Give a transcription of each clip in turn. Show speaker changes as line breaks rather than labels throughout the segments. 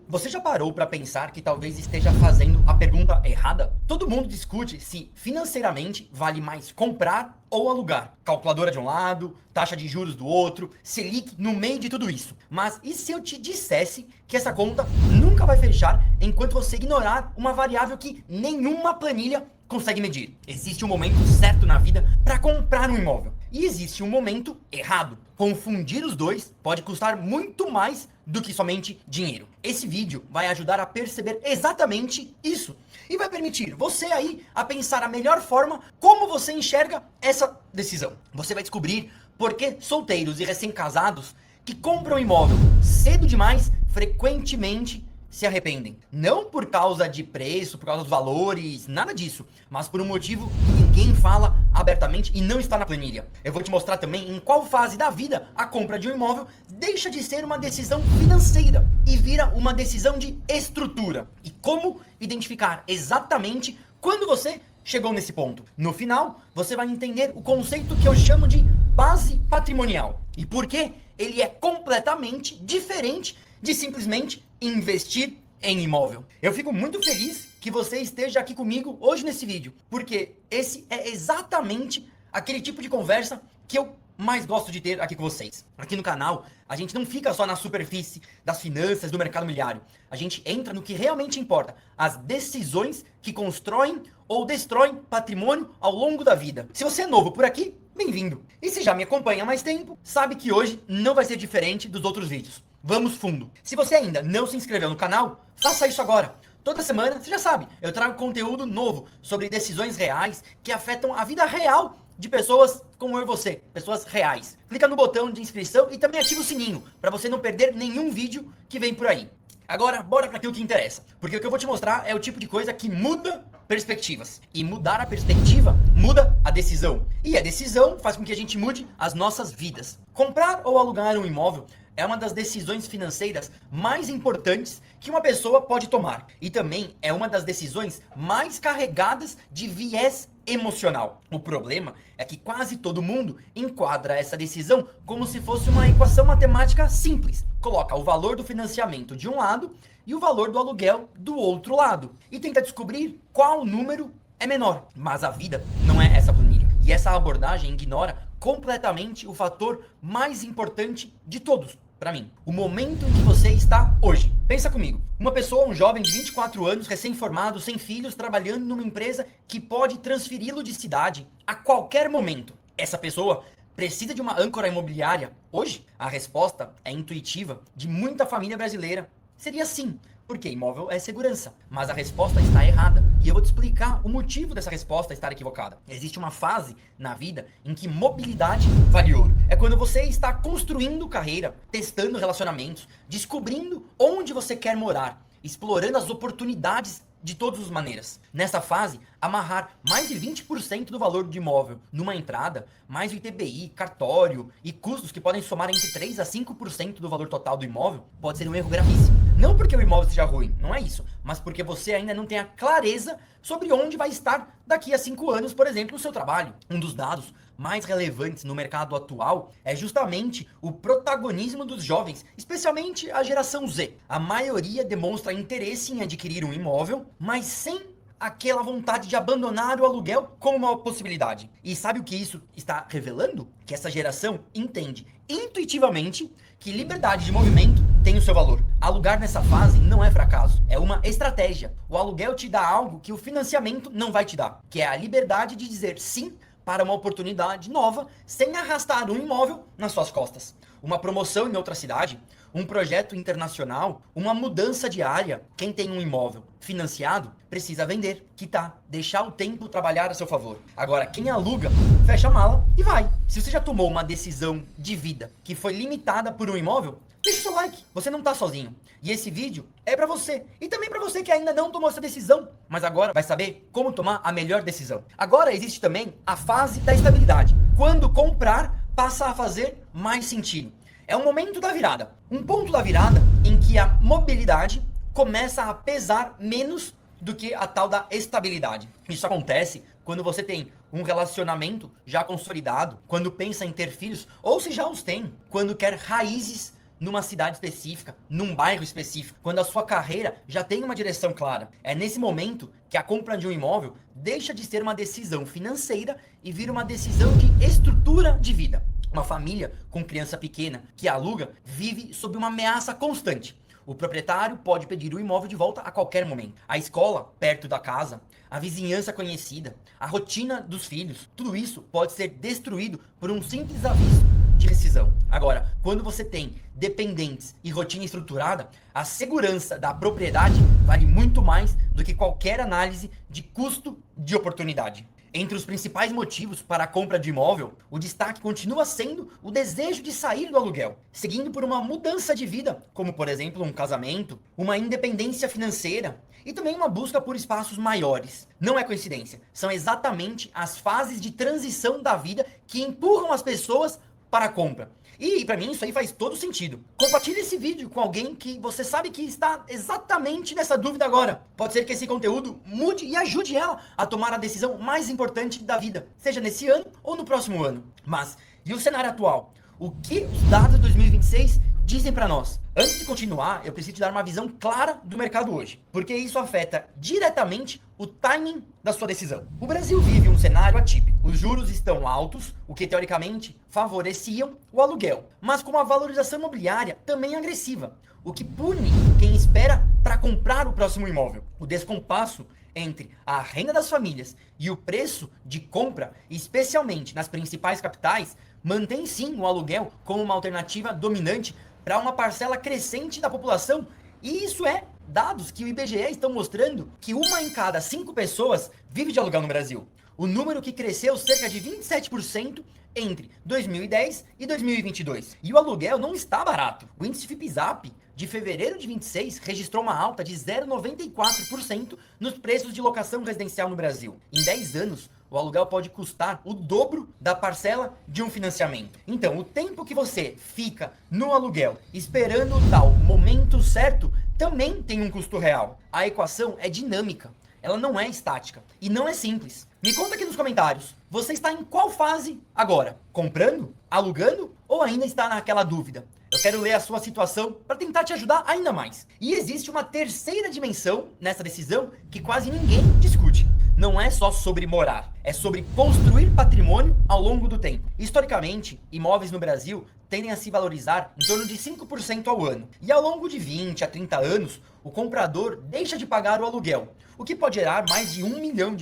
Você já parou para pensar que talvez esteja fazendo a pergunta errada? Todo mundo discute se financeiramente vale mais comprar ou alugar. Calculadora de um lado, taxa de juros do outro, Selic no meio de tudo isso. Mas e se eu te dissesse que essa conta nunca vai fechar enquanto você ignorar uma variável que nenhuma planilha consegue medir? Existe um momento certo na vida para comprar um imóvel e existe um momento errado. Confundir os dois pode custar muito mais do que somente dinheiro. Esse vídeo vai ajudar a perceber exatamente isso e vai permitir você aí a pensar a melhor forma como você enxerga essa decisão. Você vai descobrir por que solteiros e recém-casados que compram imóvel cedo demais frequentemente se arrependem. Não por causa de preço, por causa dos valores, nada disso, mas por um motivo que ninguém fala abertamente e não está na planilha. Eu vou te mostrar também em qual fase da vida a compra de um imóvel deixa de ser uma decisão financeira e vira uma decisão de estrutura. E como identificar exatamente quando você chegou nesse ponto. No final, você vai entender o conceito que eu chamo de base patrimonial e por que ele é completamente diferente de simplesmente investir em imóvel. Eu fico muito feliz que você esteja aqui comigo hoje nesse vídeo, porque esse é exatamente aquele tipo de conversa que eu mais gosto de ter aqui com vocês. Aqui no canal, a gente não fica só na superfície das finanças do mercado imobiliário. A gente entra no que realmente importa, as decisões que constroem ou destroem patrimônio ao longo da vida. Se você é novo por aqui, bem-vindo. E se já me acompanha há mais tempo, sabe que hoje não vai ser diferente dos outros vídeos. Vamos fundo. Se você ainda não se inscreveu no canal, faça isso agora. Toda semana, você já sabe, eu trago conteúdo novo sobre decisões reais que afetam a vida real de pessoas como eu e você, pessoas reais. Clica no botão de inscrição e também ativa o sininho para você não perder nenhum vídeo que vem por aí. Agora, bora para aquilo que interessa, porque o que eu vou te mostrar é o tipo de coisa que muda perspectivas. E mudar a perspectiva muda a decisão. E a decisão faz com que a gente mude as nossas vidas. Comprar ou alugar um imóvel é uma das decisões financeiras mais importantes que uma pessoa pode tomar. E também é uma das decisões mais carregadas de viés emocional. O problema é que quase todo mundo enquadra essa decisão como se fosse uma equação matemática simples. Coloca o valor do financiamento de um lado e o valor do aluguel do outro lado. E tenta descobrir qual número é menor. Mas a vida não é essa planilha. E essa abordagem ignora completamente o fator mais importante de todos. Para mim, o momento em que você está hoje. Pensa comigo, uma pessoa, um jovem de 24 anos, recém-formado, sem filhos, trabalhando numa empresa que pode transferi-lo de cidade a qualquer momento. Essa pessoa precisa de uma âncora imobiliária hoje? A resposta é intuitiva de muita família brasileira. Seria sim, porque imóvel é segurança. Mas a resposta está errada. E eu vou te explicar o motivo dessa resposta estar equivocada. Existe uma fase na vida em que mobilidade vale ouro. É quando você está construindo carreira, testando relacionamentos, descobrindo onde você quer morar, explorando as oportunidades de todas as maneiras. Nessa fase, amarrar mais de 20% do valor do imóvel numa entrada, mais o ITBI, cartório e custos que podem somar entre 3 a 5% do valor total do imóvel, pode ser um erro gravíssimo. Não porque o imóvel seja ruim, não é isso, mas porque você ainda não tem a clareza sobre onde vai estar daqui a 5 anos, por exemplo, o seu trabalho. Um dos dados mais relevantes no mercado atual é justamente o protagonismo dos jovens, especialmente a geração Z. A maioria demonstra interesse em adquirir um imóvel, mas sem aquela vontade de abandonar o aluguel como uma possibilidade. E sabe o que isso está revelando? Que essa geração entende intuitivamente que liberdade de movimento tem o seu valor. Alugar nessa fase não é fracasso, é uma estratégia. O aluguel te dá algo que o financiamento não vai te dar, que é a liberdade de dizer sim para uma oportunidade nova sem arrastar um imóvel nas suas costas. Uma promoção em outra cidade, um projeto internacional, uma mudança de área. Quem tem um imóvel financiado precisa vender, quitar, deixar o tempo trabalhar a seu favor. Agora, quem aluga, fecha a mala e vai. Se você já tomou uma decisão de vida que foi limitada por um imóvel, deixa o seu like, você não tá sozinho. E esse vídeo é pra você. E também pra você que ainda não tomou essa decisão, mas agora vai saber como tomar a melhor decisão. Agora existe também a fase da estabilidade. Quando comprar passa a fazer mais sentido. É um momento da virada. Um ponto da virada em que a mobilidade começa a pesar menos do que a tal da estabilidade. Isso acontece quando você tem um relacionamento já consolidado, quando pensa em ter filhos, ou se já os tem, quando quer raízes numa cidade específica, num bairro específico, quando a sua carreira já tem uma direção clara. É nesse momento que a compra de um imóvel deixa de ser uma decisão financeira e vira uma decisão de estrutura de vida. Uma família com criança pequena que aluga vive sob uma ameaça constante. O proprietário pode pedir o imóvel de volta a qualquer momento. A escola, perto da casa, a vizinhança conhecida, a rotina dos filhos, tudo isso pode ser destruído por um simples aviso de rescisão. Agora, quando você tem dependentes e rotina estruturada, a segurança da propriedade vale muito mais do que qualquer análise de custo de oportunidade. Entre os principais motivos para a compra de imóvel, o destaque continua sendo o desejo de sair do aluguel, seguindo por uma mudança de vida, como por exemplo um casamento, uma independência financeira e também uma busca por espaços maiores. Não é coincidência, são exatamente as fases de transição da vida que empurram as pessoas para a compra. E para mim isso aí faz todo sentido. Compartilhe esse vídeo com alguém que você sabe que está exatamente nessa dúvida agora. Pode ser que esse conteúdo mude e ajude ela a tomar a decisão mais importante da vida, seja nesse ano ou no próximo ano. Mas, e o cenário atual? O que os dados de 2026 dizem para nós? Antes de continuar, eu preciso te dar uma visão clara do mercado hoje, porque isso afeta diretamente o timing da sua decisão. O Brasil vive um cenário atípico. Os juros estão altos, o que teoricamente favoreciam o aluguel, mas com uma valorização imobiliária também agressiva, o que pune quem espera para comprar o próximo imóvel. O descompasso entre a renda das famílias e o preço de compra, especialmente nas principais capitais, mantém sim o aluguel como uma alternativa dominante para uma parcela crescente da população. E isso é dados que o IBGE estão mostrando que 1 em cada 5 pessoas vive de aluguel no Brasil. O número que cresceu cerca de 27% entre 2010 e 2022. E o aluguel não está barato. O índice Fipzap de fevereiro de 26 registrou uma alta de 0,94% nos preços de locação residencial no Brasil. Em 10 anos, o aluguel pode custar o dobro da parcela de um financiamento. Então, o tempo que você fica no aluguel esperando o tal momento certo também tem um custo real. A equação é dinâmica, ela não é estática e não é simples. Me conta aqui nos comentários, você está em qual fase agora? Comprando? Alugando? Ou ainda está naquela dúvida? Eu quero ler a sua situação para tentar te ajudar ainda mais. E existe uma terceira dimensão nessa decisão que quase ninguém discute. Não é só sobre morar, é sobre construir patrimônio ao longo do tempo. Historicamente, imóveis no Brasil tendem a se valorizar em torno de 5% ao ano. E ao longo de 20 a 30 anos, o comprador deixa de pagar o aluguel, o que pode gerar mais de R$ 1 milhão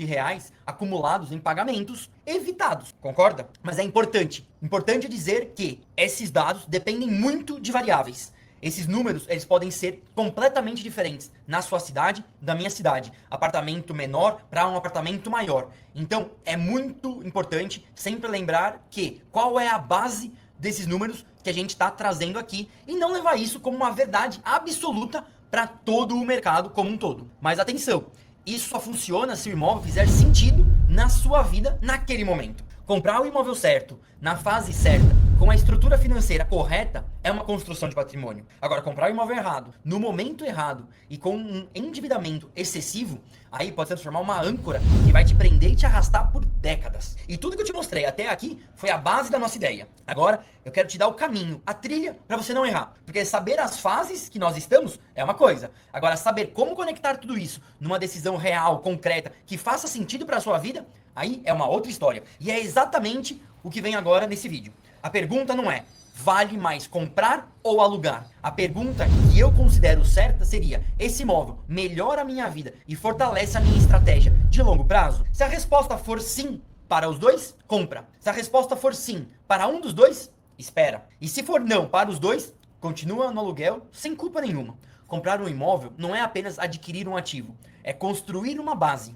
acumulados em pagamentos evitados. Concorda? Mas é importante dizer que esses dados dependem muito de variáveis. Esses números, eles podem ser completamente diferentes na sua cidade, da minha cidade. Apartamento menor para um apartamento maior. Então, é muito importante sempre lembrar que qual é a base desses números que a gente está trazendo aqui e não levar isso como uma verdade absoluta para todo o mercado como um todo. Mas atenção, isso só funciona se o imóvel fizer sentido na sua vida naquele momento. Comprar o imóvel certo, na fase certa, com a estrutura financeira correta, é uma construção de patrimônio. Agora, comprar o imóvel errado, no momento errado e com um endividamento excessivo, aí pode se transformar uma âncora que vai te prender e te arrastar por décadas. E tudo que eu te mostrei até aqui foi a base da nossa ideia. Agora, eu quero te dar o caminho, a trilha, para você não errar. Porque saber as fases que nós estamos é uma coisa. Agora, saber como conectar tudo isso numa decisão real, concreta, que faça sentido para a sua vida, aí é uma outra história. E é exatamente o que vem agora nesse vídeo. A pergunta não é, vale mais comprar ou alugar? A pergunta que eu considero certa seria, esse imóvel melhora a minha vida e fortalece a minha estratégia de longo prazo? Se a resposta for sim para os dois, compra. Se a resposta for sim para um dos dois, espera. E se for não para os dois, continua no aluguel sem culpa nenhuma. Comprar um imóvel não é apenas adquirir um ativo, é construir uma base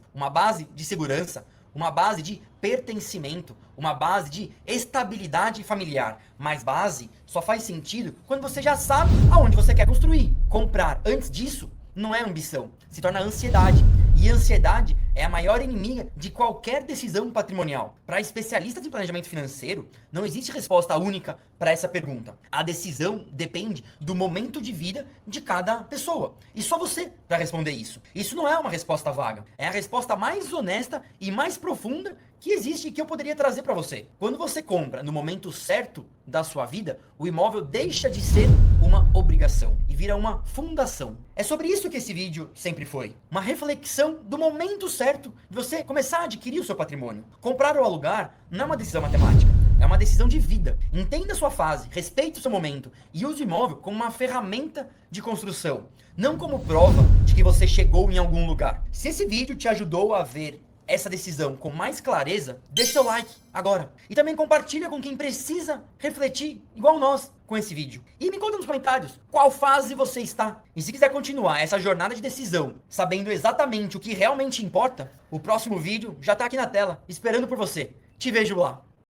de segurança, uma base de pertencimento, uma base de estabilidade familiar. Mas base só faz sentido quando você já sabe aonde você quer construir. Comprar antes disso não é ambição, se torna ansiedade. E ansiedade é a maior inimiga de qualquer decisão patrimonial. Para especialistas em planejamento financeiro, não existe resposta única para essa pergunta. A decisão depende do momento de vida de cada pessoa. E só você para responder isso. Isso não é uma resposta vaga. É a resposta mais honesta e mais profunda que existe e que eu poderia trazer para você. Quando você compra no momento certo da sua vida, o imóvel deixa de ser uma obrigação e vira uma fundação. É sobre isso que esse vídeo sempre foi. Uma reflexão do momento certo de você começar a adquirir o seu patrimônio. Comprar ou alugar não é uma decisão matemática. É uma decisão de vida. Entenda a sua fase, respeite o seu momento e use o imóvel como uma ferramenta de construção, não como prova de que você chegou em algum lugar. Se esse vídeo te ajudou a ver essa decisão com mais clareza, deixe seu like agora. E também compartilha com quem precisa refletir, igual nós, com esse vídeo. E me conta nos comentários qual fase você está. E se quiser continuar essa jornada de decisão, sabendo exatamente o que realmente importa, o próximo vídeo já está aqui na tela, esperando por você. Te vejo lá.